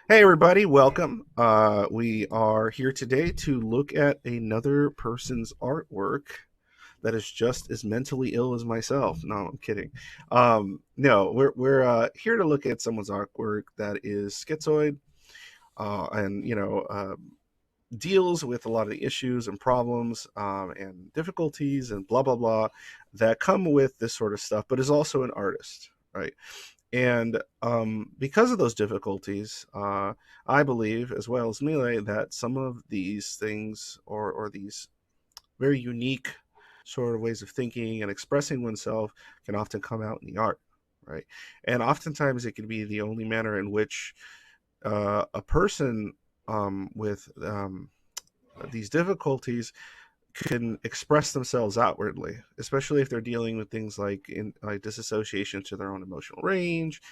Hey everybody, welcome. We are here today to look at another person's artwork that is just as mentally ill as myself. No, I'm kidding. No, we're here to look at someone's artwork that is schizoid, and deals with a lot of the issues and problems and difficulties and blah blah blah that come with this sort of stuff, but is also an artist, right? And because of those difficulties, I believe, as well as Mile, that some of these things or these very unique sort of ways of thinking and expressing oneself can often come out in the art, right? And oftentimes it can be the only manner in which a person with these difficulties can express themselves outwardly, especially if they're dealing with things like in like disassociation to their own emotional range.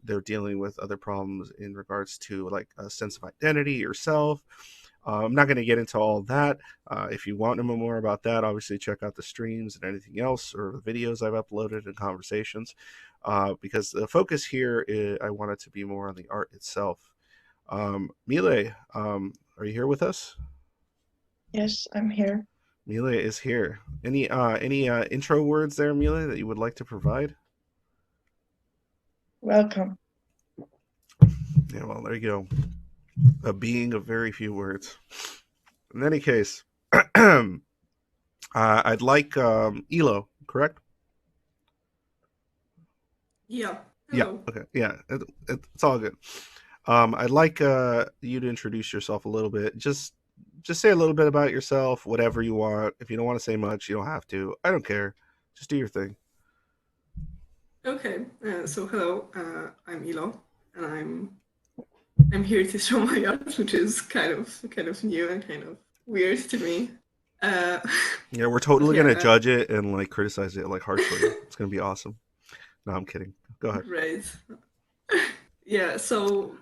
They're dealing with other problems in regards to like a sense of identity or self. I'm not going to get into all that. If you want to know more about that, obviously check out the streams and anything else or the videos I've uploaded and conversations. Because the focus here is, I want it to be more on the art itself. Mile, are you here with us? Yes, I'm here. Mila is here. Any intro words there, Mila, that you would like to provide? Welcome. Yeah, well, there you go. A being of very few words. In any case, I'd like Elo, correct? Yeah. Yeah. Hello. Okay. Yeah. It's all good. I'd like you to introduce yourself a little bit. Just say a little bit about yourself, whatever you want. If you don't want to say much, you don't have to. I don't care. Just do your thing. Okay. So hello. I'm Ilo, and I'm here to show my art, which is kind of new and kind of weird to me. Uh, Yeah, we're but totally gonna yeah, judge it and like criticize it like harshly. It's gonna be awesome. No, I'm kidding. Go ahead. great. Yeah. So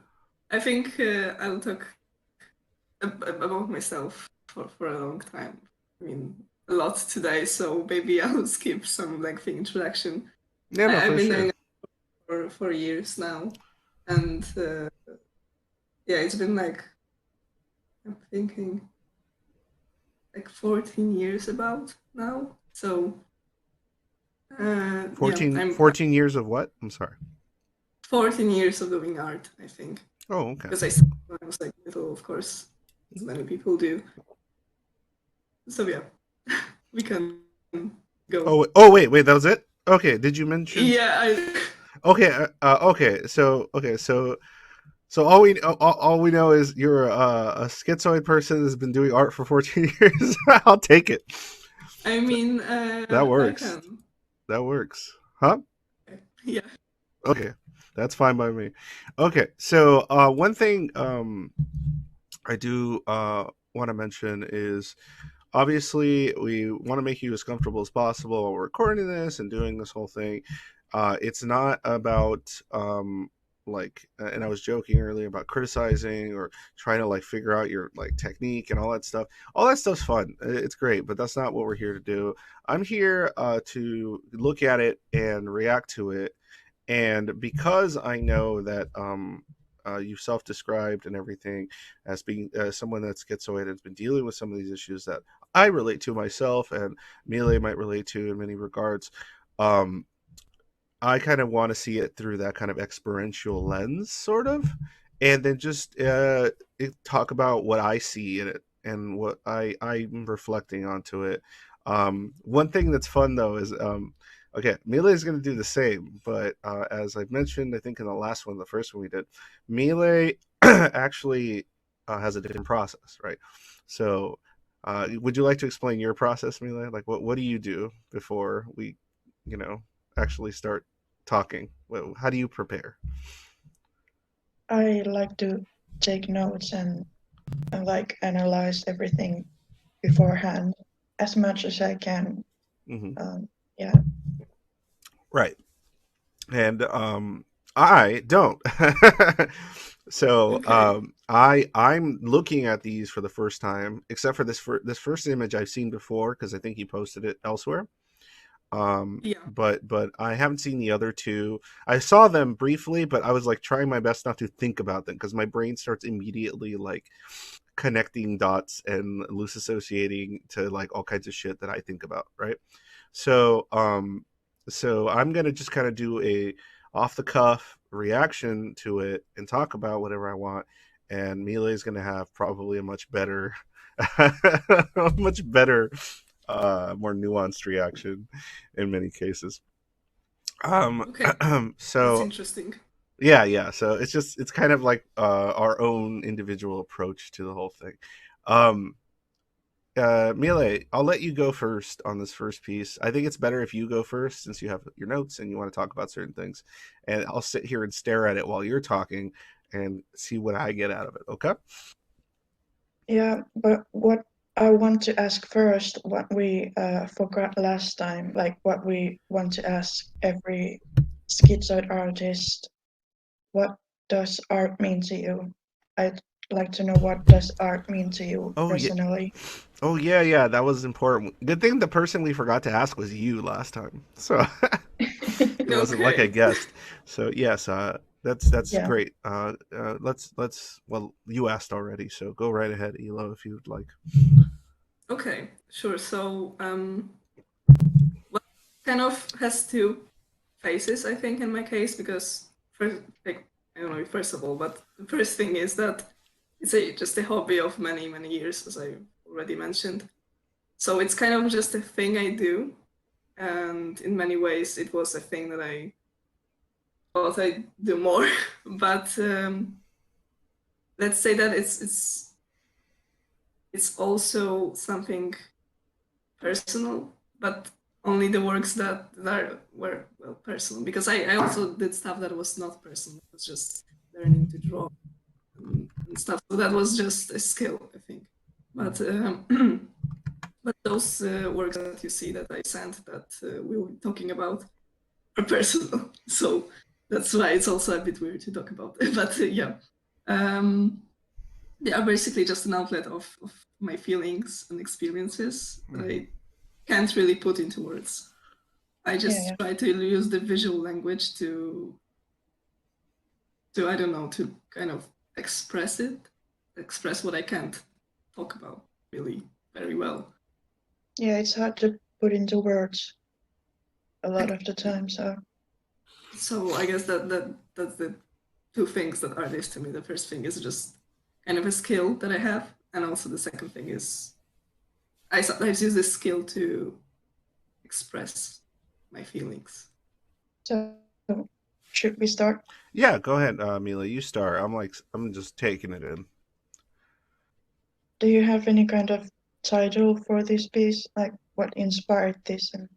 I think I'll talk about myself for a long time. I mean, a lot today, so maybe I'll skip some lengthy introduction. Yeah, no, I've for been doing sure. it for years now, and yeah, it's been like I'm thinking like 14 years about now. So yeah, 14, I'm 14 years of what? I'm sorry. 14 years of doing art, I think, Oh, okay. because I started when I was like little, of course, as many people do. So yeah, we can go. Oh, wait, that was it. Okay, did you mention? Yeah, I Okay, okay. So all we know is you're a schizoid person that's been doing art for 14 years. I'll take it. I mean That I works. can. That works. Huh? Yeah. Okay, that's fine by me. Okay, so one thing I do want to mention is obviously we want to make you as comfortable as possible while we're recording this and doing this whole thing. It's not about and I was joking earlier about criticizing or trying to like figure out your like technique and all that stuff. All that stuff's fun. It's great, but that's not what we're here to do. I'm here to look at it and react to it, and because I know that you've self-described and everything as being someone that's schizoid and has been dealing with some of these issues that I relate to myself and Mele might relate to in many regards, um, I kind of want to see it through that kind of experiential lens, sort of, and then just talk about what I see in it and what I'm reflecting onto it. One thing that's fun though is okay, Mele is going to do the same, but as I've mentioned, I think in the last one, the first one we did, Mele actually has a different process, right? So, would you like to explain your process, Mele? Like, what do you do before we, you know, actually start talking? How do you prepare? I like to take notes and like analyze everything beforehand as much as I can. Hmm. Yeah. Right. And I don't. So Okay. I'm looking at these for the first time, except for this first image I've seen before because I think he posted it elsewhere. Yeah. But I haven't seen the other two. I saw them briefly, but I was like trying my best not to think about them because my brain starts immediately like connecting dots and loose associating to like all kinds of shit that I think about, right? So so I'm gonna just kind of do a off the cuff reaction to it and talk about whatever I want. And Mille is gonna have probably a much better a much better more nuanced reaction in many cases. Um Okay. That's so interesting. yeah, so it's kind of like our own individual approach to the whole thing. Um Mille, I'll let you go first on this first piece. I think it's better if you go first since you have your notes and you want to talk about certain things. And I'll sit here and stare at it while you're talking and see what I get out of it. Okay? Yeah, but what I want to ask first, what we forgot last time, like what we want to ask every schizoid artist, what does art mean to you? I'd like to know what does art mean to you Oh yeah. personally. Oh yeah, that was important. Good thing the person we forgot to ask was you last time. So it wasn't like Okay. I guessed. So yes, that's Yeah. great. Let's well, you asked already, so go right ahead, Elo, if you'd like. Okay, sure. So, well, kind of has two phases, I think, in my case, because first, like, I don't know, first of all, but the first thing is that it's just a hobby of many, many years, as I already mentioned. So it's kind of just a thing I do, and in many ways, it was a thing that I thought I'd do more. But let's say that it's also something personal, but only the works that were well personal. Because I also did stuff that was not personal. It was just learning to draw and stuff. So that was just a skill, I think. But but those works that you see that I sent that we were talking about are personal. So that's why it's also a bit weird to talk about. But yeah. Um, they are basically just an outlet of my feelings and experiences that Mm-hmm. I can't really put into words. I just Yeah, try to use the visual language to I don't know, to kind of express it, express what I can't talk about really very well. yeah, it's hard to put into words a lot of the time. So So I guess that's the two things that are this to me. The first thing is just kind of a skill that I have, and also the second thing is I sometimes use this skill to express my feelings. so should we start? Yeah, go ahead, Mila. You start. I'm just taking it in. Do you have any kind of title for this piece? Like what inspired this? And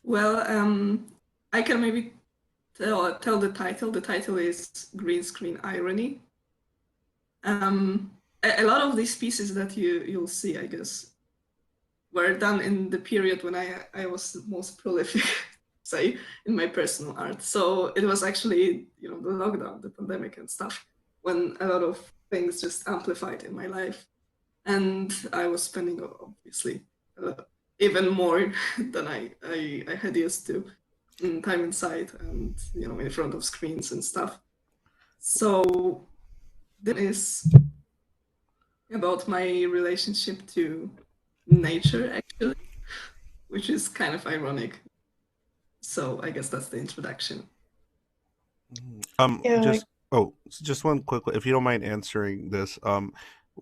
Well, I can maybe tell the title. The title is Green Screen Irony. A lot of these pieces that you'll see, I guess, were done in the period when I was most prolific, say, in my personal art. So it was actually, you know, the lockdown, the pandemic and stuff, when a lot of things just amplified in my life. And I was spending, obviously, even more than I had used to time inside and, you know, in front of screens and stuff. So this is about my relationship to nature, actually, which is kind of ironic. So I guess that's the introduction. yeah, like Just just one quick, if you don't mind answering this.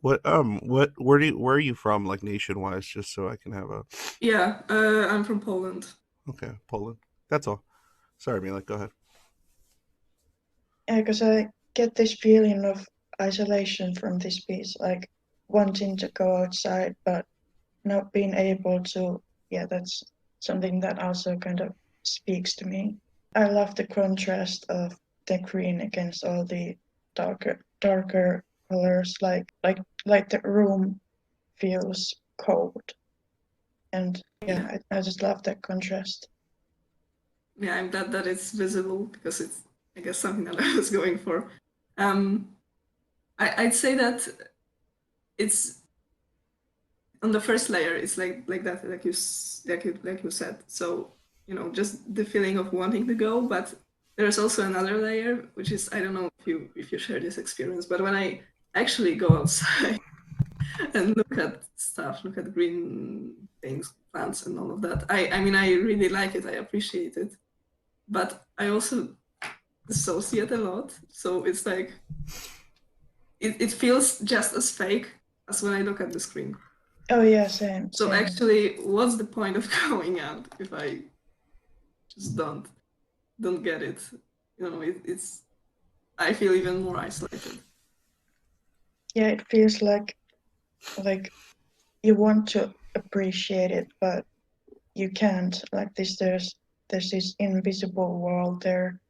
Where are you from, like nation wise, just so I can have a Yeah, I'm from Poland. okay, Poland. That's all. Sorry, Mila. Go ahead. yeah, because I get this feeling of isolation from this piece, like wanting to go outside but not being able to. Yeah, that's something that also kind of speaks to me. I love the contrast of the green against all the darker colors, like the room feels cold, and Yeah, yeah, I just love that contrast. yeah, I'm glad that it's visible because it's, I guess, something that I was going for. Um, I'd say that it's on the first layer, it's like that, like you said. So just the feeling of wanting to go, but there's also another layer, which is, I don't know if you share this experience, but when I actually go outside and look at stuff, look at green things, plants, and all of that, I mean, I really like it. I appreciate it, but I also dissociate a lot. So it's like it feels just as fake as when I look at the screen. Oh yeah, same, So same. actually, what's the point of going out if I just don't get it? It's I feel even more isolated. Yeah, it feels like you want to appreciate it, but you can't. Like this, there's this invisible wall there.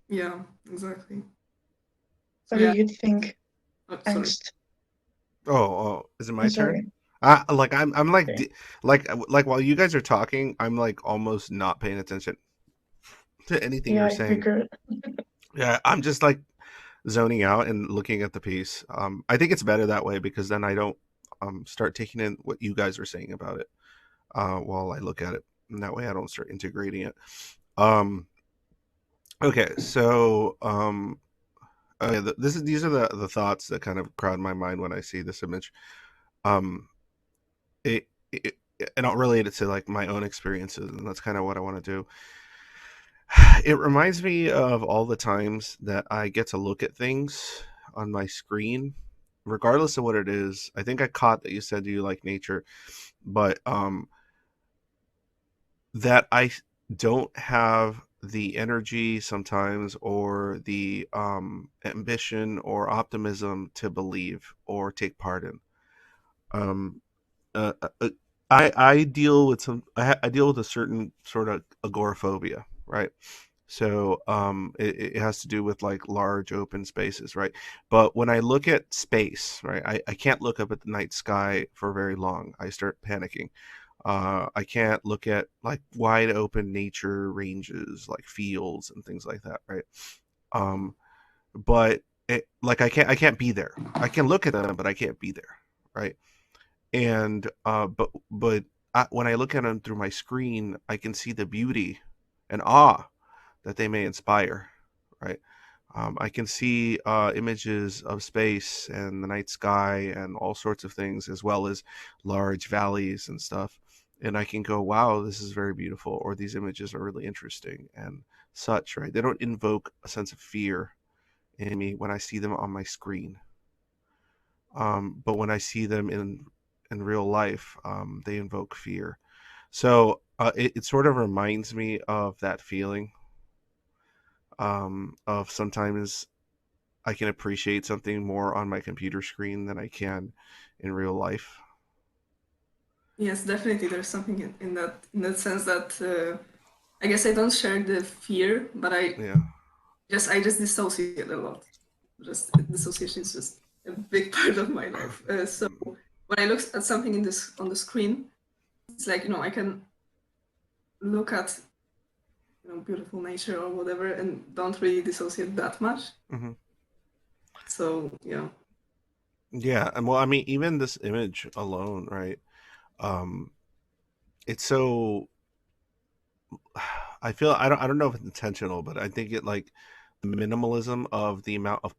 Yeah, exactly. So What do yeah, you think, sorry. angst? Oh, is it I'm my turn? sorry. I'm like Okay. like while you guys are talking, I'm like almost not paying attention to anything Yeah, you're I saying. figured. Yeah, I'm just like zoning out and looking at the piece. I think it's better that way because then I don't start taking in what you guys are saying about it while I look at it. And that way I don't start integrating it. Um, okay, so yeah, these are the thoughts that kind of crowd my mind when I see this image. Um, it and I'll relate it to like my own experiences, and that's kind of what I want to do. It reminds me of all the times that I get to look at things on my screen, regardless of what it is. I think I caught that you said you like nature, but that I don't have the energy sometimes or the ambition or optimism to believe or take part in. Um, uh, uh, uh, I deal with I deal with a certain sort of agoraphobia, right? So it has to do with like large open spaces, right? But when I look at space, right, I can't look up at the night sky for very long. I start panicking. I can't look at like wide open nature ranges, like fields and things like that, right? Um, but like I can't be there. I can look at them, but I can't be there, right? And when I look at them through my screen, I can see the beauty and awe that they may inspire, right? I can see images of space and the night sky and all sorts of things, as well as large valleys and stuff. And I can go, wow, this is very beautiful, or these images are really interesting and such, right? They don't invoke a sense of fear in me when I see them on my screen. But when I see them in real life, they invoke fear. So it sort of reminds me of that feeling of sometimes I can appreciate something more on my computer screen than I can in real life. Yes, definitely. There's something in that sense that I guess I don't share the fear, but I Yeah. I just dissociate a lot. Just dissociation is just a big part of my life. So when I look at something in this on the screen, it's like I can look at beautiful nature or whatever and don't really dissociate that much. Hmm. So yeah. Yeah, and well, I mean, even this image alone, right? Um, it's so I don't know if it's intentional, but I think it like the minimalism of the amount of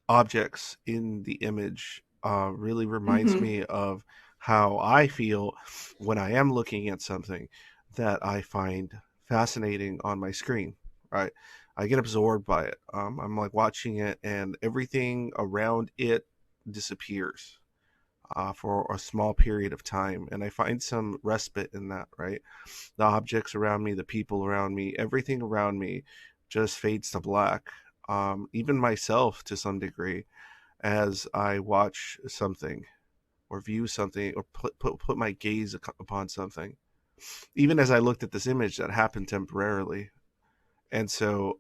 objects in the image really reminds Hmm. me of how I feel when I am looking at something that I find fascinating on my screen, right? I get absorbed by it. I'm like watching it, and everything around it disappears for a small period of time. And I find some respite in that, right? The objects around me, the people around me, everything around me just fades to black. Even myself to some degree as I watch something or view something or put my gaze upon something. Even as I looked at this image that happened temporarily. And so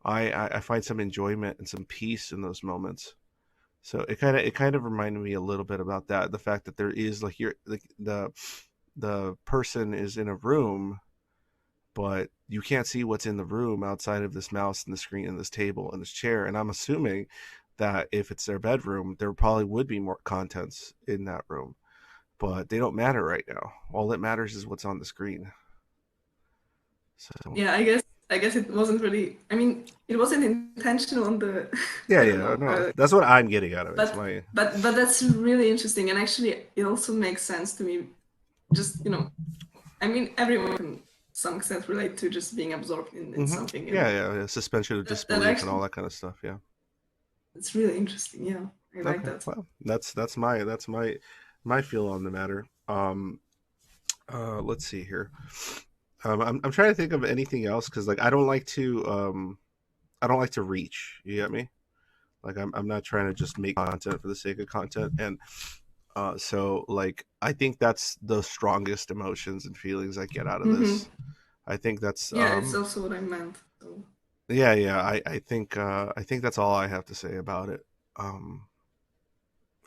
I find some enjoyment and some peace in those moments. So it kind of reminded me a little bit about that, the fact that there is like you're like the person is in a room, but you can't see what's in the room outside of this mouse and the screen and this table and this chair. And I'm assuming that if it's their bedroom, there probably would be more contents in that room, but they don't matter right now. All that matters is what's on the screen. So Yeah, I guess it wasn't really. I mean, it wasn't intentional on the. yeah, I don't yeah, know. no, that's what I'm getting out of it. It's But my but that's really interesting, and actually, it also makes sense to me. Just I mean, everyone can, to some extent, relate to just being absorbed in something, yeah, and yeah, yeah, suspension of that disbelief and all actually, that kind of stuff. Yeah. it's really interesting. Yeah, I like Okay. that. Well, that's my feel on the matter. Let's see here. I'm trying to think of anything else because like I don't like to reach. You get me? Like I'm not trying to just make content for the sake of content, and so like I think that's the strongest emotions and feelings I get out of Hmm. this. I think that's Yeah, it's also what I meant. So. yeah, yeah. I think that's all I have to say about it.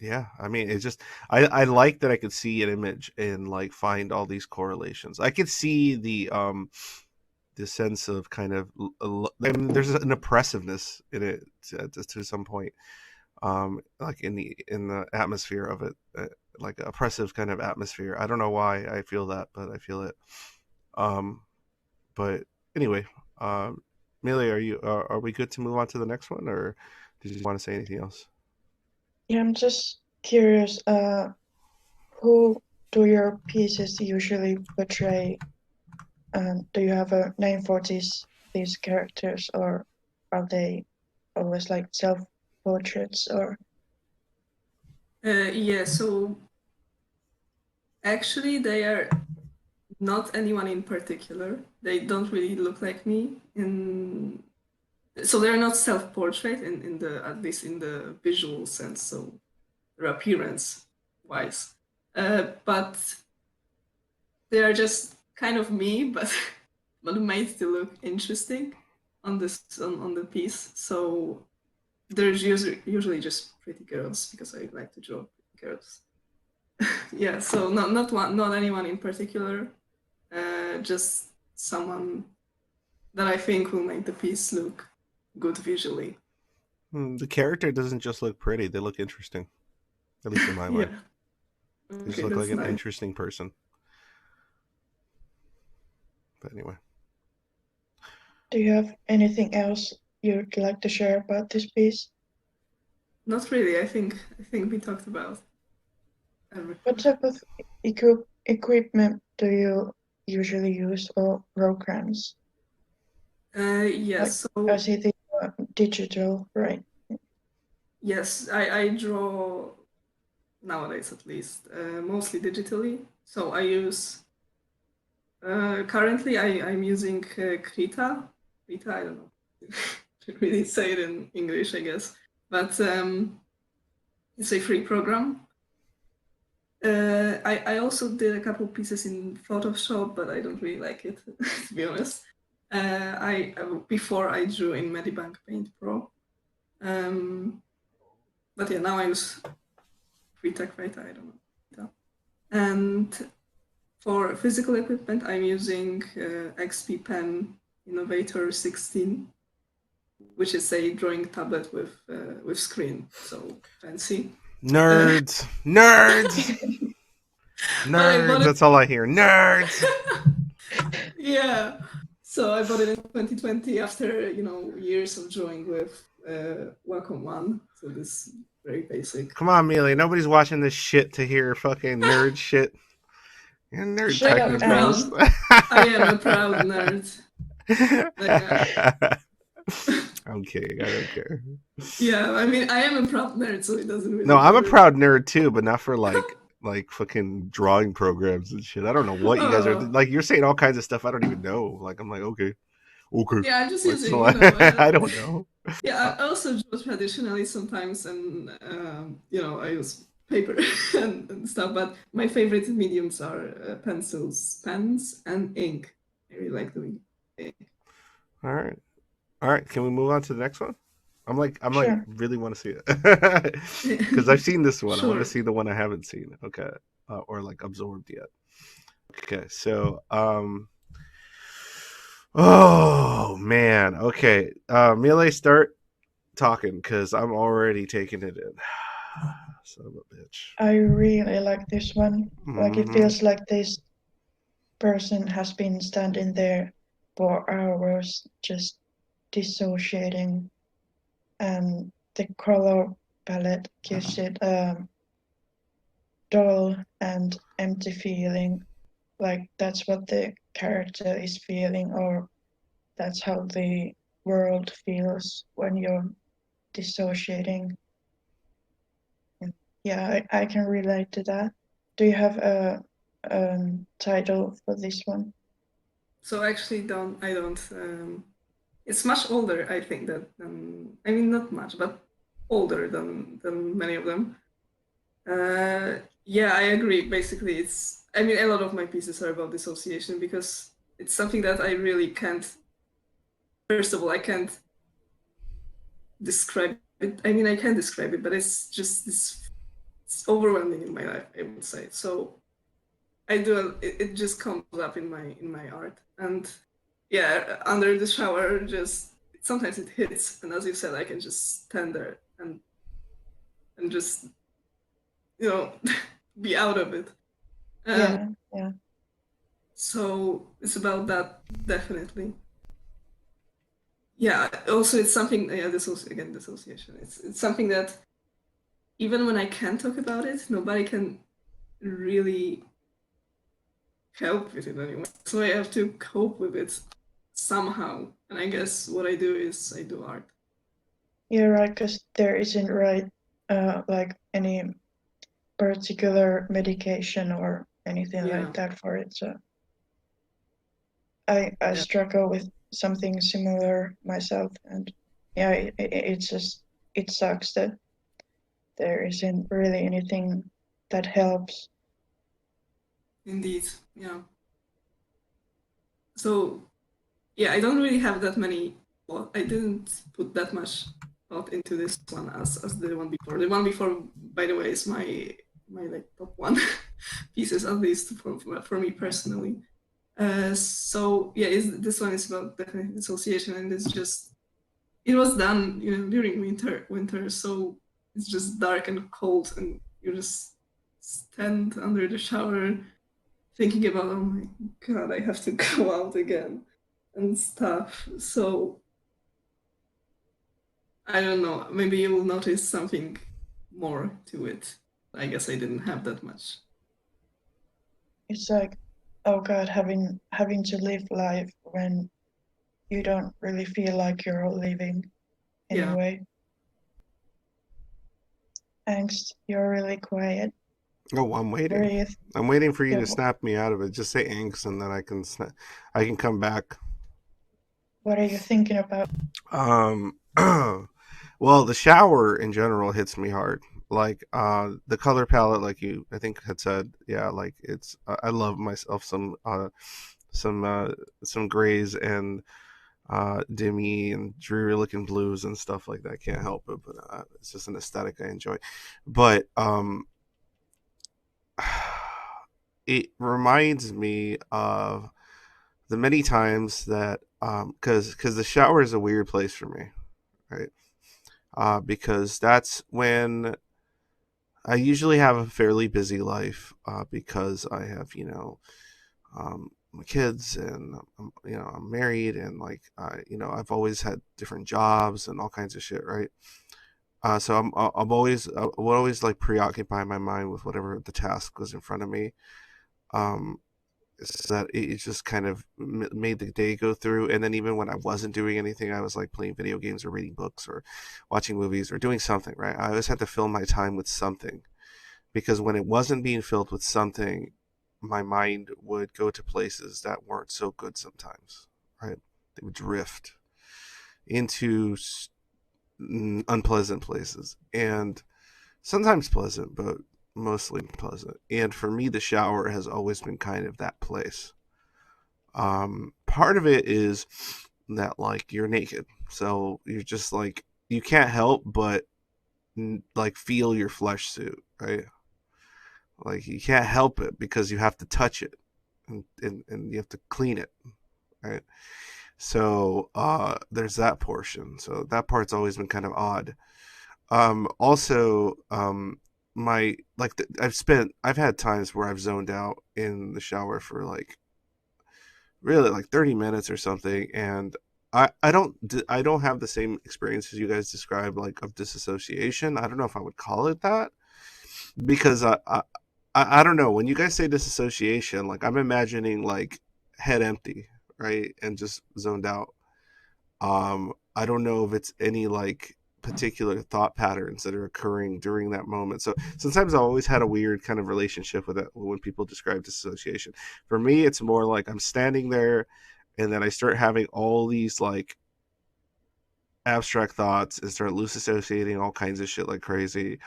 Yeah, I mean, it's just I like that I could see an image and like find all these correlations. I could see the sense of kind of I mean, there's an oppressiveness in it to some point, like in the atmosphere of it, like oppressive kind of atmosphere. I don't know why I feel that, but I feel it. Um, but anyway, Millie, are we good to move on to the next one, or did you want to say anything else? Yeah, I'm just curious. Who do your pieces usually portray? Do you have a name for these characters, or are they always like self portraits? Or Yeah, so actually, they are not anyone in particular. They don't really look like me. So they're not self-portrait in the at least in the visual sense. So their appearance wise, but they are just kind of me, but but made to look interesting on this on the piece. So there's usually just pretty girls because I like to draw pretty girls. Yeah, so not anyone in particular, just someone that I think will make the piece look good visually. The character doesn't just look pretty; they look interesting. At least in my mind, Yeah. they just Okay, look like that's an nice. interesting person. But anyway, do you have anything else you'd like to share about this piece? Not really. I think we talked about What everything. type of equipment do you usually use or programs? Like, Yes. I So see the digital, right? yes, I draw nowadays at least mostly digitally. So I use currently I'm using Krita. Krita, I don't know. Should really say it in English, I guess. But it's a free program. I also did a couple pieces in Photoshop, but I don't really like it, to be honest. I before I drew in Medibank Paint Pro, um, but yeah, now I use Tech Writer. I don't know. And for physical equipment, I'm using XP Pen Innovator 16, which is a drawing tablet with screen, so fancy. Uh, nerds, nerds, but I bought nerds. it. That's all I hear. Nerds. Yeah. So I bought it in 2020 after years of drawing with Wacom One. So this very basic. Come on, Amelia. Nobody's watching this shit to hear fucking nerd shit. You're nerd Shut I am up, a technicals. Ant. proud. I am a proud nerd. Like, I'm kidding. I don't care. yeah. I mean, I am a proud nerd, so it doesn't No, really I'm a matter. proud nerd too, but not for like fucking drawing programs and shit. I don't know what you guys are Oh, like. You're saying all kinds of stuff I don't even know. Like I'm like okay, okay. yeah. I'm just Like using, so, I don't know. yeah. Uh, I also draw traditionally sometimes, and I use paper and stuff. But my favorite mediums are pencils, pens, and ink. I really like doing ink. all right, all right. Can we move on to the next one? I'm like Sure. really want to see it because I've seen this one. I want to Sure. see the one I haven't seen. Okay, or like absorbed yet. Okay, so oh man. Okay, Melee, start talking because I'm already taking it in. Son of a bitch. I really like this one. Like it Mm-hmm. feels like this person has been standing there for hours just dissociating, and the color palette gives it a dull and empty feeling, like that's what the character is feeling, or that's how the world feels when you're dissociating. And yeah, I can relate to that. Do you have a title for this one? So actually, don't I don't. It's much older, I think, I mean, not much, but older than many of them. Yeah, I agree. Basically, it's. I mean, a lot of my pieces are about dissociation because it's something that I really can't. First of all, I can't describe it. I mean, I can describe it, but it's just it's overwhelming in my life, I would say. So I do. It just comes up in my art, and yeah, under the shower, just sometimes it hits, and as you said, I can just stand there and just you know be out of it. Um, Yeah, yeah, so it's about that definitely. Yeah. Also, it's something. Yeah, again dissociation. It's something that even when I can talk about it, nobody can really help with it anymore. So I have to cope with it somehow. And I guess what I do is I do art. you're right, because there isn't right like any particular medication or anything Yeah. like that for it. So I Yeah. struggle with something similar myself, and yeah, it's just it sucks that there isn't really anything that helps. Indeed. Yeah. So yeah, I don't really have that many. Well, I didn't put that much thought into this one as the one before. The one before, by the way, is my like top one pieces at least for me personally. So yeah, this one is about definitely dissociation, and it's just it was done during winter, so it's just dark and cold, and you just stand under the shower thinking about, oh my god, I have to go out again and stuff. So I don't know, maybe you will notice something more to it. I guess I didn't have that much. It's like, oh God, having to live life when you don't really feel like you're living Yeah. anyway. Angst, you're really quiet. Oh, I'm What are waiting. you? I'm waiting for you Yeah, to snap me out of it. Just say angst, and then I can come back. what are you thinking about? Um, well, the shower in general hits me hard. Like the color palette, like you I think had said, yeah, like it's I love myself some some grays and dimmy and dreary looking blues and stuff like that. Can't help it, but it's just an aesthetic I enjoy. But it reminds me of the many times that because the shower is a weird place for me, right? Because that's when I usually have a fairly busy life because I have my kids and I'm married and like I've always had different jobs and all kinds of shit, right? So I'm always I would always like preoccupy my mind with whatever the task was in front of me. Um, so that it just kind of made the day go through. And then even when I wasn't doing anything, I was like playing video games or reading books or watching movies or doing something, right? I always had to fill my time with something because when it wasn't being filled with something, my mind would go to places that weren't so good sometimes, right? They would drift into unpleasant places and sometimes pleasant, but mostly pleasant. And for me, the shower has always been kind of that place. Part of it is that like you're naked, so you're just like you can't help but like feel your flesh suit, right? Like you can't help it because you have to touch it and you have to clean it, right? So there's that portion. So that part's always been kind of odd. Also, my like I've had times where I've zoned out in the shower for like really like 30 minutes or something, and I don't have the same experience as you guys described, like of disassociation. I don't know if I would call it that, because I don't know, when you guys say disassociation, like I'm imagining like head empty, right, and just zoned out. I don't know if it's any like particular thought patterns that are occurring during that moment. So sometimes I've always had a weird kind of relationship with it when people describe dissociation. For me, it's more like I'm standing there, and then I start having all these like abstract thoughts and start loose associating all kinds of shit like crazy,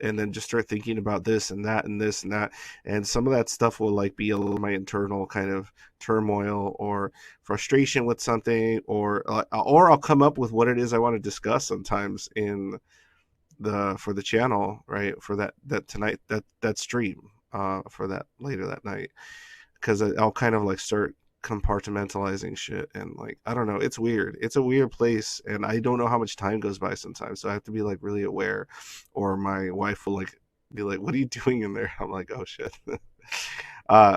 and then just start thinking about this and that and this and that, and some of that stuff will like be a little my internal kind of turmoil or frustration with something, or I'll come up with what it is I want to discuss sometimes in the for the channel, right, for that tonight, that stream, for that later that night, because I'll kind of like start compartmentalizing shit, and like I don't know, it's weird. It's a weird place, and I don't know how much time goes by sometimes. So I have to be like really aware, or my wife will like be like, "What are you doing in there?" I'm like, "Oh shit."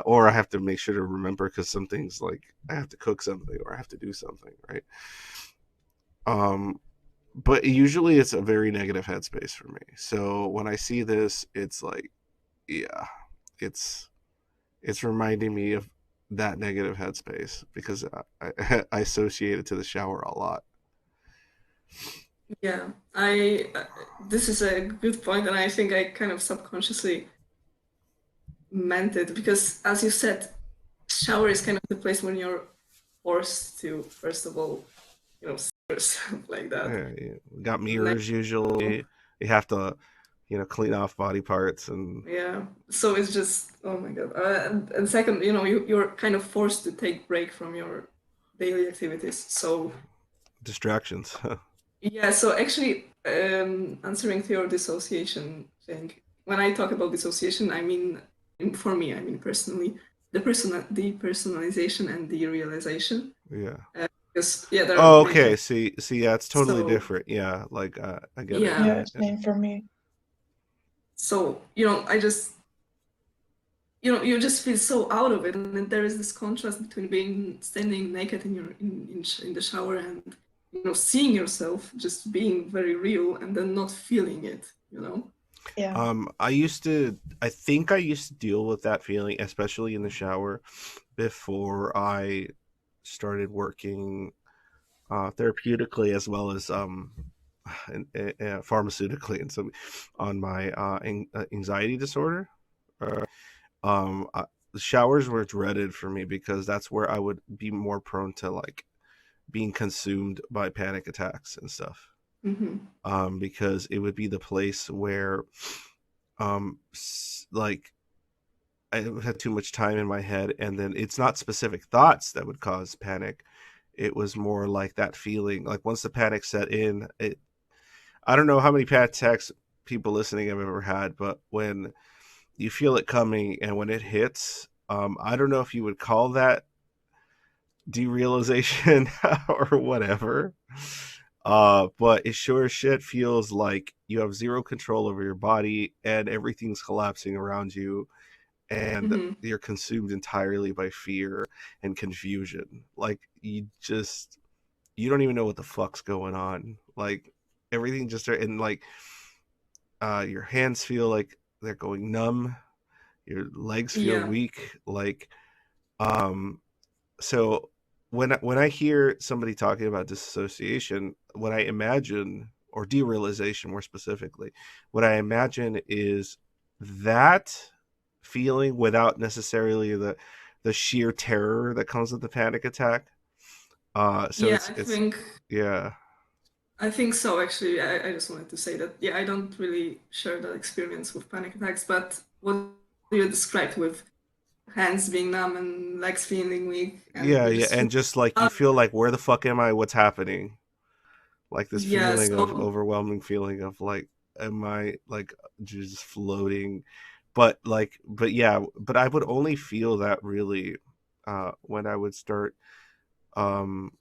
Or I have to make sure to remember because some things like I have to cook something or I have to do something, right? Um, but usually it's a very negative headspace for me. So when I see this, it's like, yeah, it's it's reminding me of that negative headspace because I associate it to the shower a lot. Yeah, I this is a good point, and I think I kind of subconsciously meant it because, as you said, shower is kind of the place when you're forced to, first of all, see yourself like that. Yeah, we got Like, mirrors oh, usually. You have to, clean off body parts and yeah. So it's just, oh my God. And second, you're kind of forced to take break from your daily activities. So distractions. yeah, so actually, answering to your dissociation thing, when I talk about dissociation, I mean, for me, I mean personally, depersonalization and derealization. Yeah. Because yeah, there are Oh, many okay. things. See, yeah, it's totally So different. Yeah, like I get it. yeah, Yeah, Yeah, yeah, same for me. so I just you just feel so out of it, and then there is this contrast between being standing naked in your in the shower and seeing yourself just being very real, and then not feeling it. Yeah. I think I used to deal with that feeling, especially in the shower, before I started working therapeutically as well as pharmaceutically, and so on my anxiety disorder. Uh, the showers were dreaded for me because that's where I would be more prone to like being consumed by panic attacks and stuff. Hmm. Because it would be the place where like I had too much time in my head, and then it's not specific thoughts that would cause panic. It was more like that feeling. Like once the panic set in, I don't know how many panic attacks people listening have ever had, but when you feel it coming and when it hits, I don't know if you would call that derealization or whatever. But it sure as shit feels like you have zero control over your body and everything's collapsing around you, and Hmm. you're consumed entirely by fear and confusion. Like you don't even know what the fuck's going on. Like everything just and like your hands feel like they're going numb, your legs feel Yeah. weak, like um so when I hear somebody talking about disassociation, what I imagine, or derealization more specifically, what I imagine is that feeling without necessarily the sheer terror that comes with the panic attack. So Yeah, it's yeah, I think so, actually. I just wanted to say that, yeah, I don't really share that experience with panic attacks, but what you described with hands being numb and legs feeling weak, and yeah, you yeah, just feel and just like you out of feel it. like where the fuck am I? What's happening? Like this Yeah, feeling of so overwhelming feeling of like am I like just floating, but yeah, but I would only feel that really when I would start um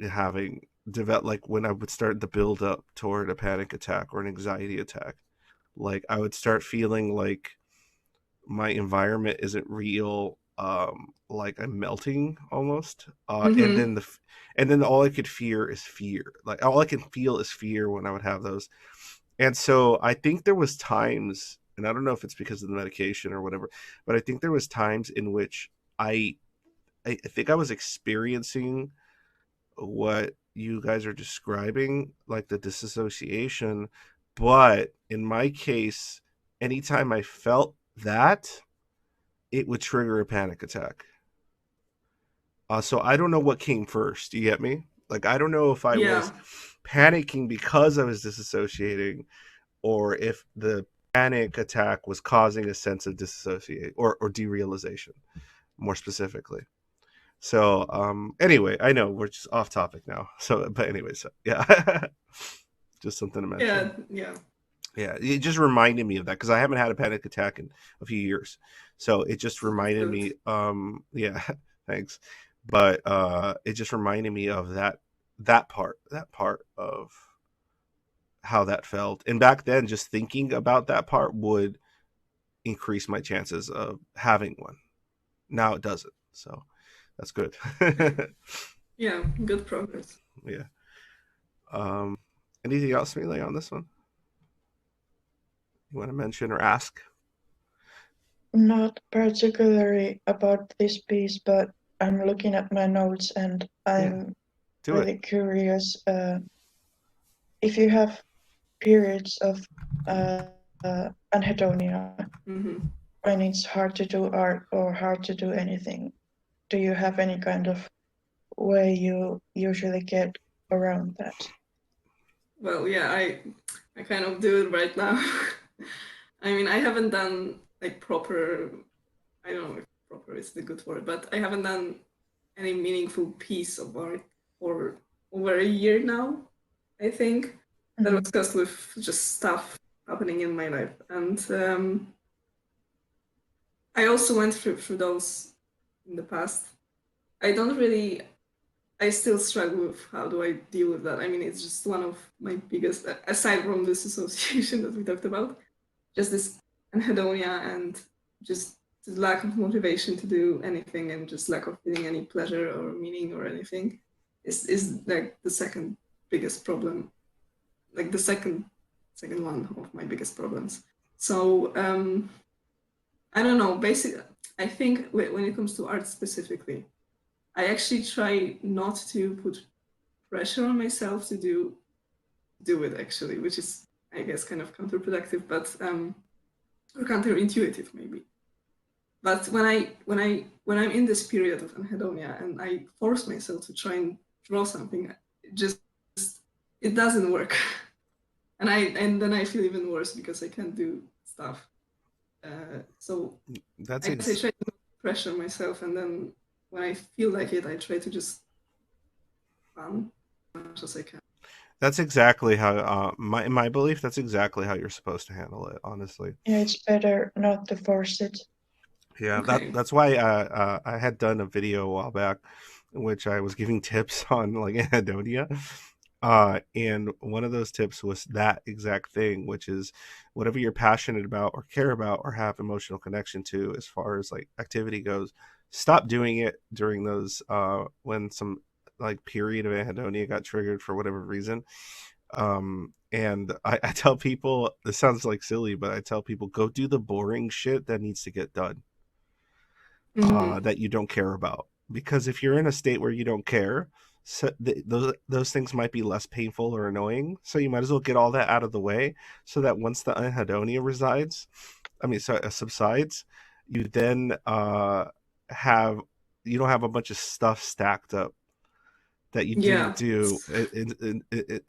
having develop like when I would start the build up toward a panic attack or an anxiety attack. Like I would start feeling like my environment isn't real, like I'm melting almost, Mm-hmm. and then all I could fear is fear, like all I can feel is fear when I would have those. And so I think there was times, and I don't know if it's because of the medication or whatever, but I think there was times in which i I think I was experiencing what you guys are describing, like the disassociation, but in my case, anytime I felt that, it would trigger a panic attack. So I don't know what came first. You get me? Like I don't know if I Yeah. was panicking because I was disassociating, or if the panic attack was causing a sense of disassociate or derealization, more specifically. So anyway, I know we're just off topic now. So but anyways, yeah, just something to mention. Yeah. Yeah. Yeah, it just reminded me of that because I haven't had a panic attack in a few years. So it just That's reminded good. me, yeah, thanks. But it just reminded me of that part of how that felt. And back then just thinking about that part would increase my chances of having one. Now it doesn't. So that's good. Yeah. Good progress. Yeah. Um anything else, Melee, on this one you want to mention or ask? Not particularly about this piece, but I'm looking at my notes and Yeah, I'm do it. really curious if you have periods of anhedonia Mm-hmm. when it's hard to do art or hard to do anything. Do you have any kind of way you usually get around that? Well, yeah, I kind of do it right now. I mean, I haven't done like proper, I don't know if proper is the good word, but I haven't done any meaningful piece of art for over a year now, I think. That Mhm. was just with just stuff happening in my life. And I also went through those in the past. I don't really, I still struggle with how do I deal with that. I mean, it's just one of my biggest, aside from this association that we talked about, just this anhedonia and just the lack of motivation to do anything and just lack of feeling any pleasure or meaning or anything is like the second biggest problem, like the second one of my biggest problems. So I don't know. Basically, I think when it comes to art specifically, I actually try not to put pressure on myself to do it actually, which is I guess kind of counterproductive, but or counterintuitive maybe. But when I'm in this period of anhedonia and I force myself to try and draw something, it just it doesn't work, and then I feel even worse because I can't do stuff. So That's I guess I try to not pressure myself, and then when I feel like it, I try to just fun as much as I can. That's exactly how my in my belief. That's exactly how you're supposed to handle it. Honestly, Yeah, it's better not to force it. yeah. Okay. That's why I had done a video a while back, in which I was giving tips on like anhedonia, and one of those tips was that exact thing, which is whatever you're passionate about or care about or have emotional connection to, as far as like activity goes, stop doing it during those when some like period of anhedonia got triggered for whatever reason. And I tell people, this sounds like silly, but I tell people go do the boring shit that needs to get done, Mm-hmm. that you don't care about, because if you're in a state where you don't care, so those things might be less painful or annoying, so you might as well get all that out of the way, so that once the anhedonia subsides, you then have you don't have a bunch of stuff stacked up that you didn't Yeah. do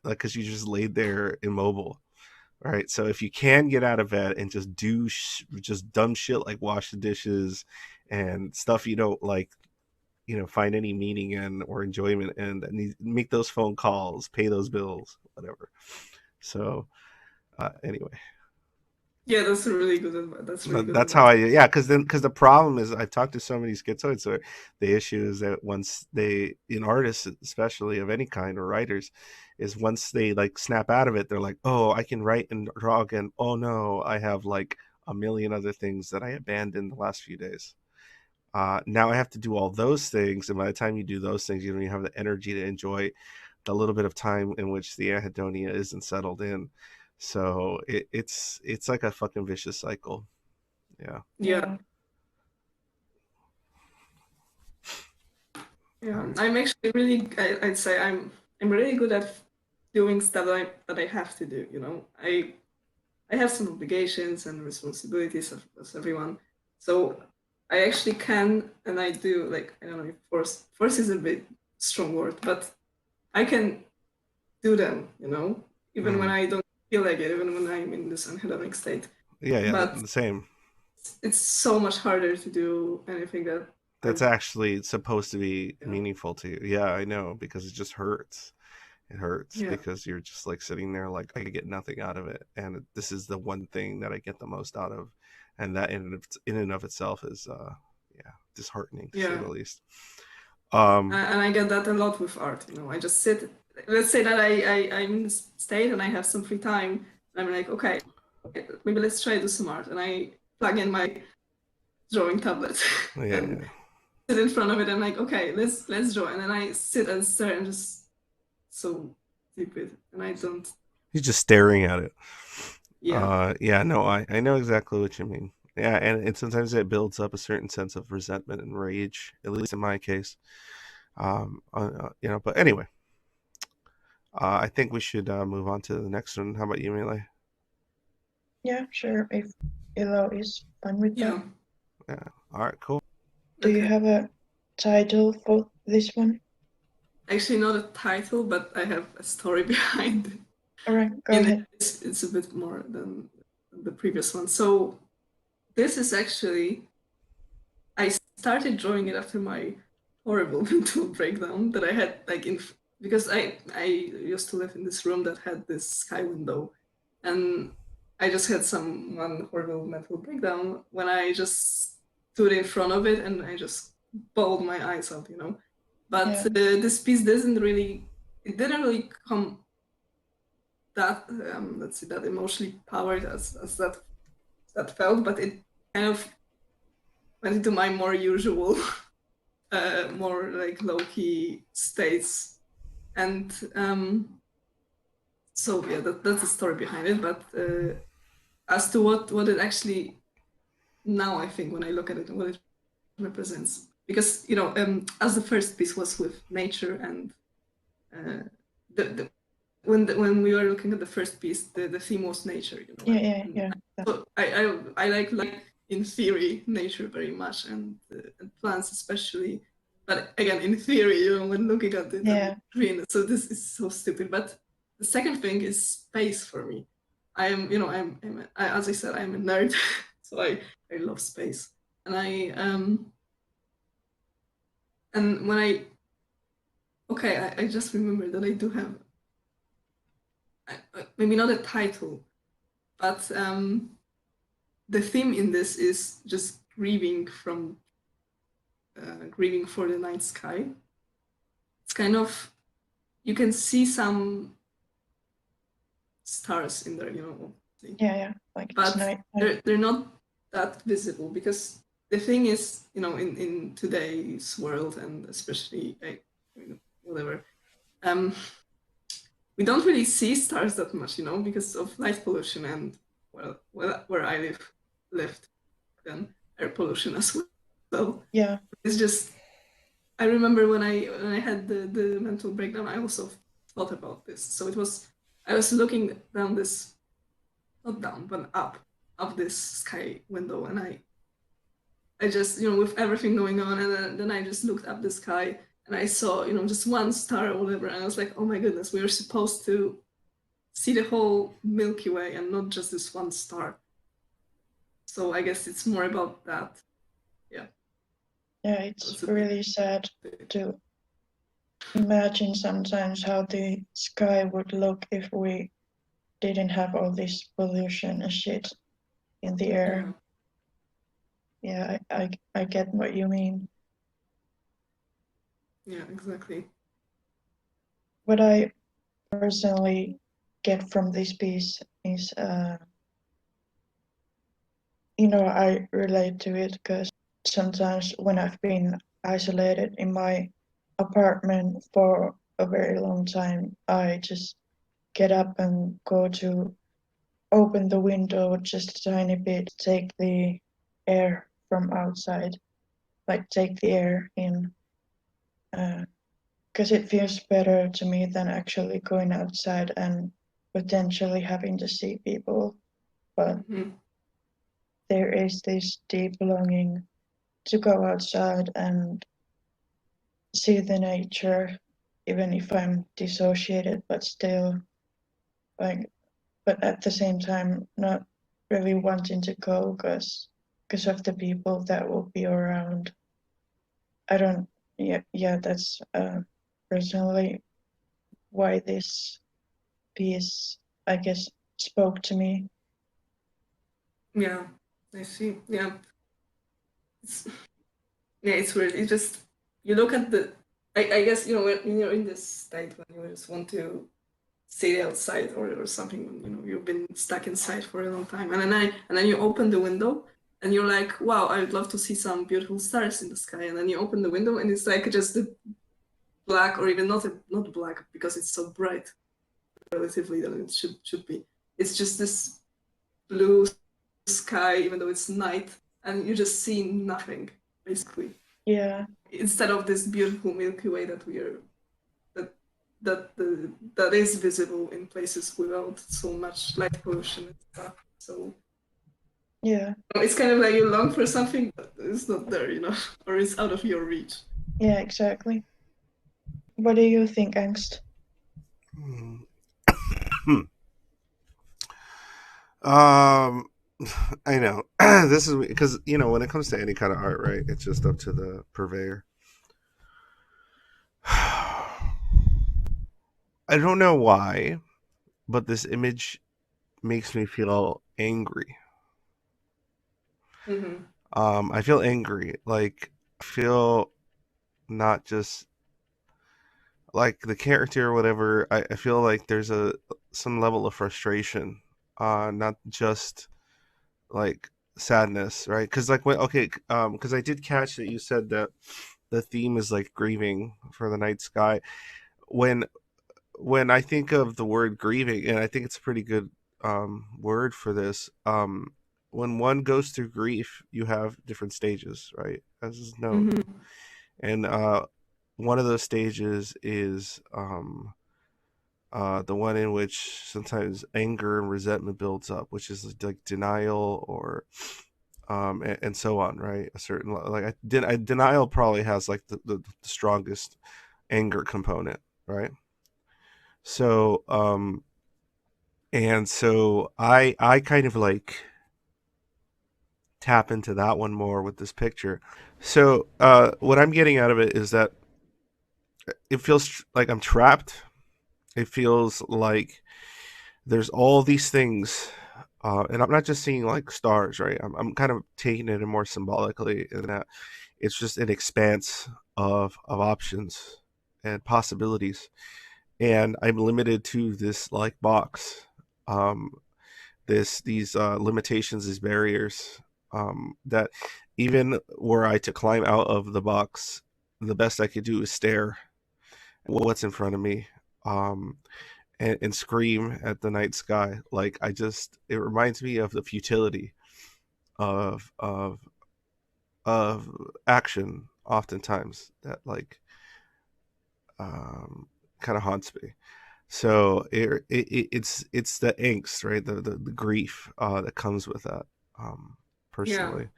like because you just laid there immobile. Right. So if you can get out of bed and just do just dumb shit like wash the dishes and stuff you don't like, find any meaning in or enjoyment in, and make those phone calls, pay those bills, whatever. So anyway, Yeah, that's really good advice. That's really good That's how advice. because the problem is I've talked to so many schizoids, so the issue is that once they, in artists especially of any kind or writers, is once they like snap out of it, they're like, oh, I can write and draw again. Oh no, I have like a million other things that I abandoned the last few days. Now I have to do all those things, and by the time you do those things, you don't even have the energy to enjoy the little bit of time in which the anhedonia isn't settled in. So it's like a fucking vicious cycle. Yeah. Yeah. Yeah, I'm actually really. I'd say I'm really good at doing stuff that I have to do. You know, I have some obligations and responsibilities as everyone, so I actually can and I do, like, I don't know if force is a bit strong word, but I can do them. You know, even when Mm. I don't feel like it, even when I'm in this anhedonic state. Yeah, But the same. it's so much harder to do anything that That's I, actually supposed to be you know, meaningful to you. Yeah, I know, because it just hurts. It hurts yeah, because you're just like sitting there like I get nothing out of it, and this is the one thing that I get the most out of, and that in and of itself is yeah, disheartening to say yeah. the least. Um, And I get that a lot with art. You know, I just sit. Let's say that I'm in this state and I have some free time, and I'm like, okay, maybe let's try to do some art, and I plug in my drawing tablet yeah, and yeah. sit in front of it. And like, okay, let's draw, and then I sit and stare and just so stupid, and I don't. He's just staring at it. Yeah, Yeah, no, I know exactly what you mean. Yeah, and sometimes it builds up a certain sense of resentment and rage, at least in my case. But anyway, I think we should move on to the next one. How about you, Melee? Yeah, sure. If Ilo is fine with that. yeah. Yeah. All right, cool. Do you Okay. have a title for this one? Actually, not a title, but I have a story behind it. All right, go In it, ahead. it's a bit more than the previous one. So this is actually, I started drawing it after my horrible mental breakdown that I had, like, in because I used to live in this room that had this sky window, and I just had one horrible mental breakdown when I just stood in front of it and I just bawled my eyes out, you know. But Yeah, this piece it didn't really come that let's say that emotionally powered as that felt, but it kind of went into my more usual, more like low key states, and so yeah, that's the story behind it. But as to what it actually now, I think when I look at it, what it represents, because you know, as the first piece was with nature and the when we were looking at the first piece, the theme was nature, you know, and yeah. so I like in theory nature very much, and plants especially. But again, in theory, you know, when looking at it and Yeah, green, so this is so stupid. But the second thing is space for me. I am, you know, as I said, I'm a nerd, so I love space, and and when I just remember that I do have maybe not a title, but the theme in this is just grieving for the night sky. It's kind of, you can see some stars in there, you know, yeah. Like it's but night. they're not that visible, because the thing is, you know, in today's world, and especially whatever, um, we don't really see stars that much, you know, because of light pollution and, well, where I lived then, air pollution as well. Yeah, It's just, I remember when I had the mental breakdown, I also thought about this. So it was, I was looking down this, not down, but up this sky window, and I just, you know, with everything going on, and then I just looked up the sky and I saw, you know, just one star or whatever, and I was like, oh my goodness, we are supposed to see the whole Milky Way and not just this one star. So I guess it's more about that. Yeah. yeah. It's really sad to imagine sometimes how the sky would look if we didn't have all this pollution and shit. in the air. Yeah, I get what you mean. Yeah, exactly. What I personally get from this piece is, I relate to it because sometimes when I've been isolated in my apartment for a very long time, I just get up and go to open the window just a tiny bit, take the air from outside, like take the air in, because it feels better to me than actually going outside and potentially having to see people. But there is this deep longing to go outside and see the nature, even if I'm dissociated, but still, like, but at the same time, not really wanting to go because of the people that will be around. I don't, yeah, that's personally why this piece, I guess, spoke to me. Yeah, I see. Yeah, it's, yeah, it's weird. It just you look at the. I guess when you're in this state when you just want to stay outside or something when you've been stuck inside for a long time, and then you open the window and you're like, wow, I would love to see some beautiful stars in the sky, and then you open the window and it's like just the black, or even not black because it's so bright relatively than it should be. It's just this blue sky, even though it's night, and you just see nothing basically. Yeah, Instead of this beautiful Milky Way that that is visible in places without so much light pollution and stuff. So yeah, it's kind of like you long for something, but it's not there, or it's out of your reach. yeah, exactly. What do you think, Angst? Um, I know this is because when it comes to any kind of art, right? It's just up to the purveyor. I don't know why, but this image makes me feel angry. Mm-hmm. I feel angry. Like I feel not just like the character or whatever. I feel like there's a some level of frustration. Not just like sadness, right? Because like when okay, because I did catch that you said that the theme is like grieving for the night sky. When when I think of the word grieving, and I think it's a pretty good word for this. When one goes through grief, you have different stages, right? As is known, Mm-hmm. and one of those stages is the one in which sometimes anger and resentment builds up, which is like denial or and so on, right? A certain like denial probably has like the strongest anger component, right? So and so I kind of like tap into that one more with this picture. So what I'm getting out of it is that it feels like I'm trapped. It feels like there's all these things, and I'm not just seeing like stars, right? I'm kind of taking it in more symbolically in that it's just an expanse of options and possibilities, and I'm limited to this like box. Um, these limitations, these barriers, that even were I to climb out of the box, the best I could do is stare at what's in front of me. And scream at the night sky. Like it reminds me of the futility of of of action. Oftentimes, that like kind of haunts me. So it's the angst, right? The grief that comes with that. Yeah. Personally,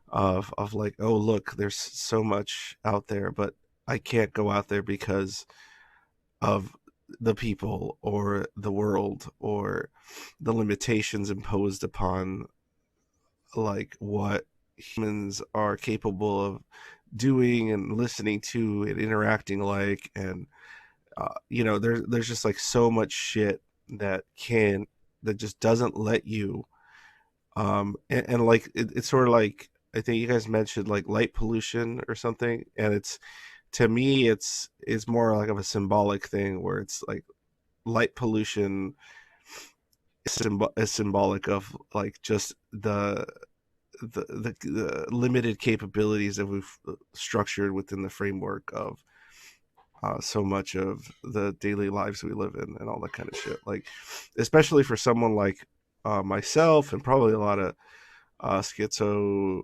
of like, oh look, there's so much out there, but I can't go out there because of the people or the world or the limitations imposed upon like what humans are capable of doing and listening to and interacting like. And there's just like so much shit that just doesn't let you And like it's sort of like, I think you guys mentioned like light pollution or something, and it's, to me it's more like of a symbolic thing where it's like light pollution is symbolic of like just the limited capabilities that we've structured within the framework of so much of the daily lives we live in and all that kind of shit. Like, especially for someone like myself and probably a lot of schizo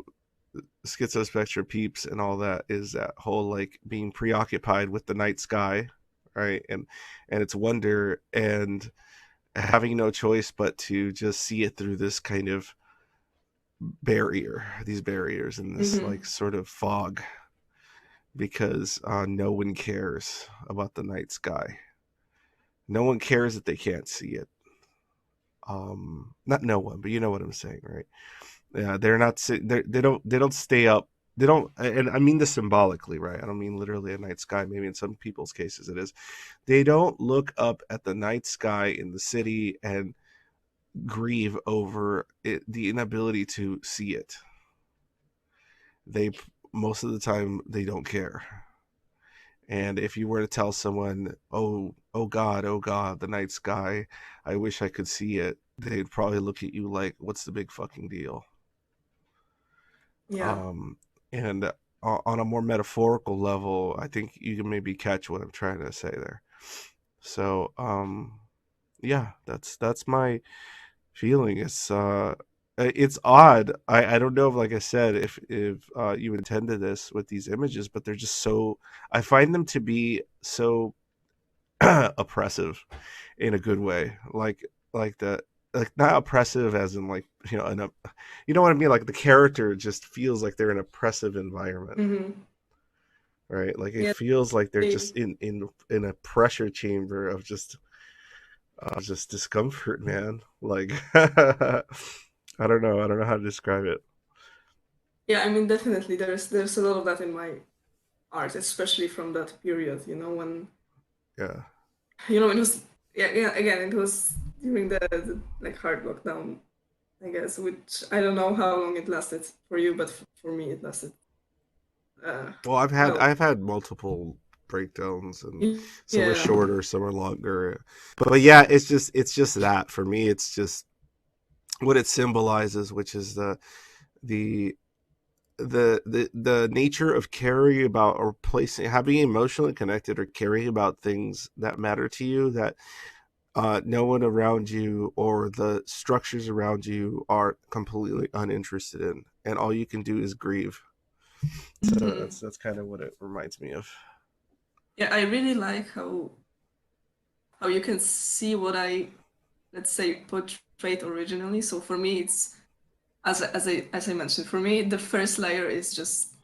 schizospectrum peeps and all that, is that whole like being preoccupied with the night sky, right? And its wonder, and having no choice but to just see it through this kind of these barriers and this Mm-hmm. like sort of fog, because no one cares about the night sky. No one cares that they can't see it. Not no one, but you know what I'm saying, right? Yeah, they're not. They don't stay up. They don't, and I mean this symbolically, right? I don't mean literally a night sky. Maybe in some people's cases it is. They don't look up at the night sky in the city and grieve over it, the inability to see it. They, most of the time they don't care. And if you were to tell someone, oh God, the night sky, I wish I could see it," they'd probably look at you like, "What's the big fucking deal?" Yeah. Um, and on a more metaphorical level, I think you can maybe catch what I'm trying to say there. So, yeah, that's my feeling. It's odd. I don't know if, like I said, if you intended this with these images, but they're just so. I find them to be so oppressive in a good way. Like the, like not oppressive as in like, you know what I mean. Like the character just feels like they're in an oppressive environment, Mm-hmm. right? Like it Yeah. feels like they're They, just in a pressure chamber of just discomfort, man. Like I don't know how to describe it. yeah, I mean, definitely there's a lot of that in my art, especially from that period, when Yeah. it was, yeah, again, it was during the like hard lockdown, I guess, which I don't know how long it lasted for you, but for me it lasted Well, well. I've had multiple breakdowns, and some are Yeah. shorter, some are longer. But yeah, it's just that for me, it's just what it symbolizes, which is the the nature of caring about, or placing, having emotionally connected or caring about things that matter to you, that no one around you or the structures around you are completely uninterested in, and all you can do is grieve. So Mhm. that's kind of what it reminds me of. Yeah, I really like how you can see what I, let's say, portrayed originally. So for me, it's as I mentioned, for me the first layer is just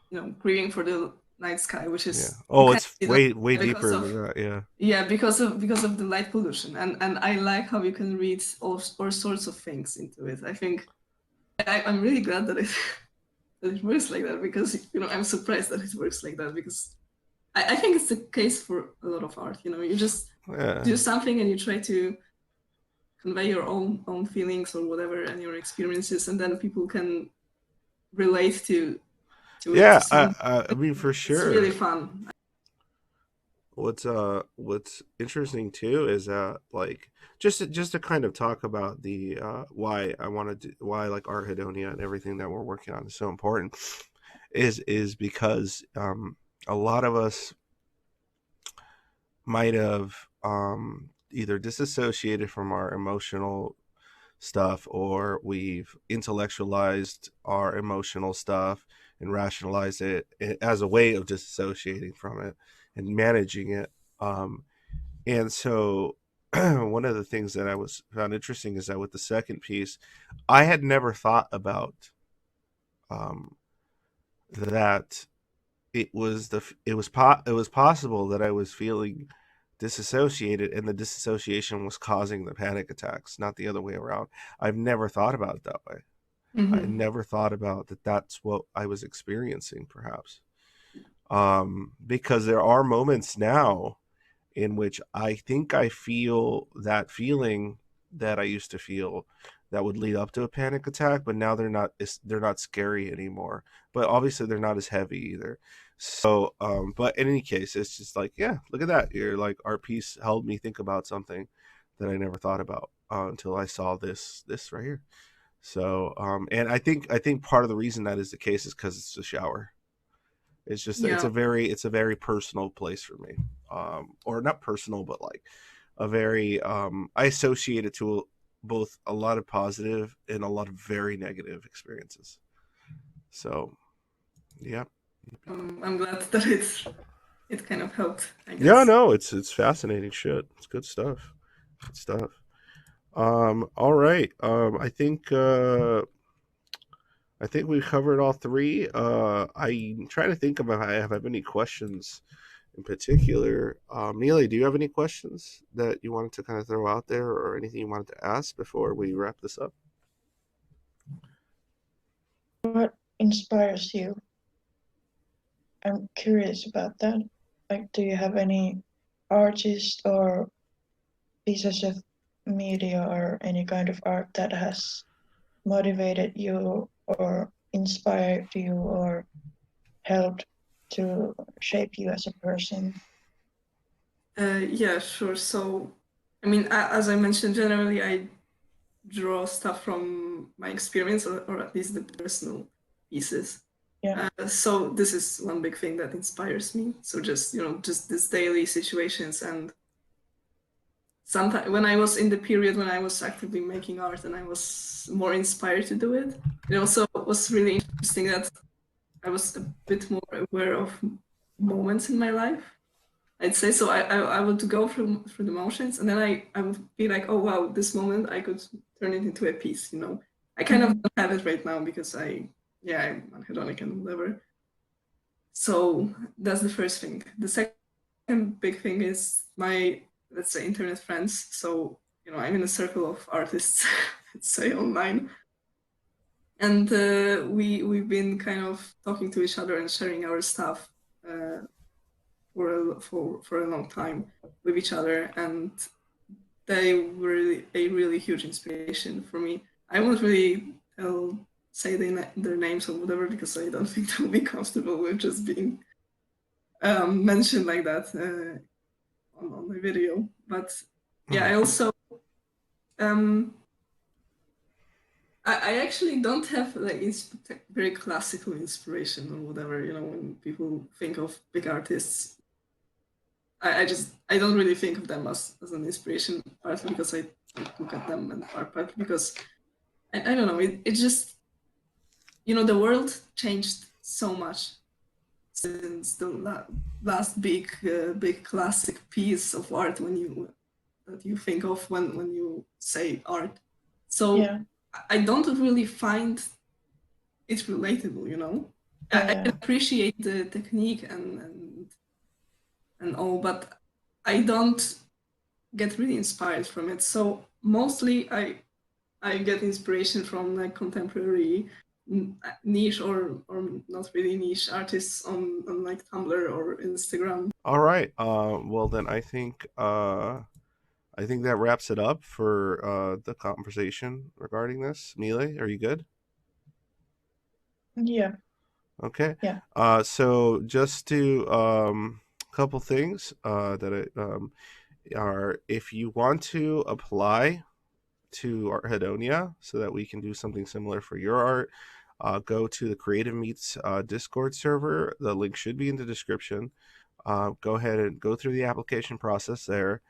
grieving for the night sky, which Yeah. is you Oh, can it's see that way because deeper of than that. Yeah. yeah because of the light pollution, and I like how you can read all sorts of things into it. I think I'm really glad that it that it works like that, because I'm surprised that it works like that, because I think it's the case for a lot of art. You just Yeah. do something and you try to convey your own feelings or whatever and your experiences, and then people can relate to it to Yeah. some. I mean, for It's really sure. fun. What's interesting too is that, like, just to kind of talk about the why I wanted to, why like Arthedonia and everything that we're working on is so important, is because a lot of us might have either disassociated from our emotional stuff, or we've intellectualized our emotional stuff and rationalized it as a way of disassociating from it and managing it. And so one of the things that I was found interesting is that with the second piece, I had never thought about um, that it was possible that I was feeling disassociated, and the disassociation was causing the panic attacks, not the other way around. I've never thought about it that way. I Hmm. never thought about that. That's what I was experiencing, perhaps, because there are moments now in which I think I feel that feeling, that I used to feel that would lead up to a panic attack, but now they're not scary anymore. But obviously they're not as heavy either. So, but in any case, it's just like, yeah, look at that. You're like, art piece helped me think about something that I never thought about until I saw this right here. So, and I think part of the reason that is the case is because it's a shower. It's just Yeah. it's a very personal place for me, or not personal, but like a very I associate it to both a lot of positive and a lot of very negative experiences. So, yeah. I'm glad that it kind of helped, I Yeah, guess. no, it's fascinating shit. It's good stuff. Good stuff. All right. I think we've covered all three. I'm trying to think of if I have any questions in particular. Mille, do you have any questions that you wanted to kind of throw out there, or anything you wanted to ask before we wrap this up? What inspires you? I'm curious about that. Like, do you have any artists or pieces of media or any kind of art that has motivated you or inspired you or helped to shape you as a person? Yeah, sure. So, I mean, as I mentioned, generally I draw stuff from my experience, or at least the personal pieces. Yeah. So this is one big thing that inspires me. So just just these daily situations, and sometimes when I was in the period when I was actively making art and I was more inspired to do it, it also was really interesting that I was a bit more aware of moments in my life. I'd say so. I would go through the motions, and then I would be like, oh wow, this moment I could turn it into a piece. I kind of Mhm. don't have it right now because I'm anhedonic and whatever. So that's the first thing. The second big thing is my, let's say, internet friends. So I'm in a circle of artists, let's say, online, and we've been kind of talking to each other and sharing our stuff. For a long time with each other, and they were a really huge inspiration for me. I won't really say their names or whatever because I don't think they'll be comfortable with just being mentioned like that on my video. But yeah, I Mhm. also um, I actually don't have like very classical inspiration or whatever. When people think of big artists, I don't really think of them as an inspiration, partly because I don't look at them, and partly because I don't know. It just the world changed so much since the last big classic piece of art that you think of when you say art. So Yeah. I don't really find it relatable. I Yeah. can appreciate the technique and all, but I don't get really inspired from it. So mostly I get inspiration from like contemporary niche or not really niche artists on like Tumblr or Instagram. All right. Well, then I think that wraps it up for the conversation regarding this. Mille, are you good? Yeah. Okay. Yeah. So just to couple things that are, if you want to apply to Arthedonia so that we can do something similar for your art, go to the Creative Meets Discord server. The link should be in the description. Go ahead and go through the application process there,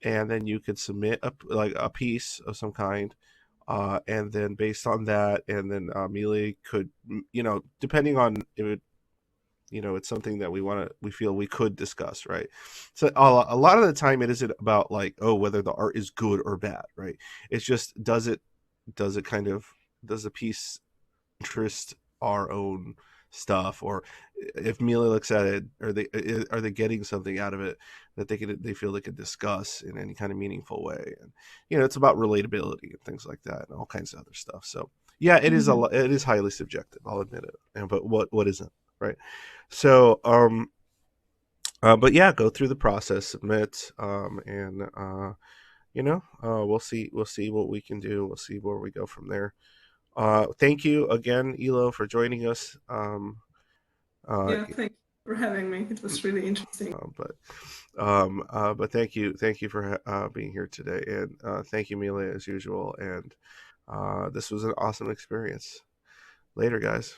and then you could submit a piece of some kind, and then based on that, and then Mille could, depending on if it, it's something that we feel we could discuss, right? So a lot of the time it isn't about like, oh, whether the art is good or bad, right? It's just, does it kind of, does the piece interest our own stuff, or if Mila looks at it, are they getting something out of it that they feel they could discuss in any kind of meaningful way? And it's about relatability and things like that, and all kinds of other stuff. So yeah, Mhm. it is highly subjective, I'll admit it. And but what isn't, right? So but yeah, go through the process, submit, and we'll see what we can do. We'll see where we go from there. Thank you again, Elo, for joining us. Yeah, thank you for having me. It was really interesting. But thank you for being here today, and thank you, Mille, as usual. And this was an awesome experience. Later, guys.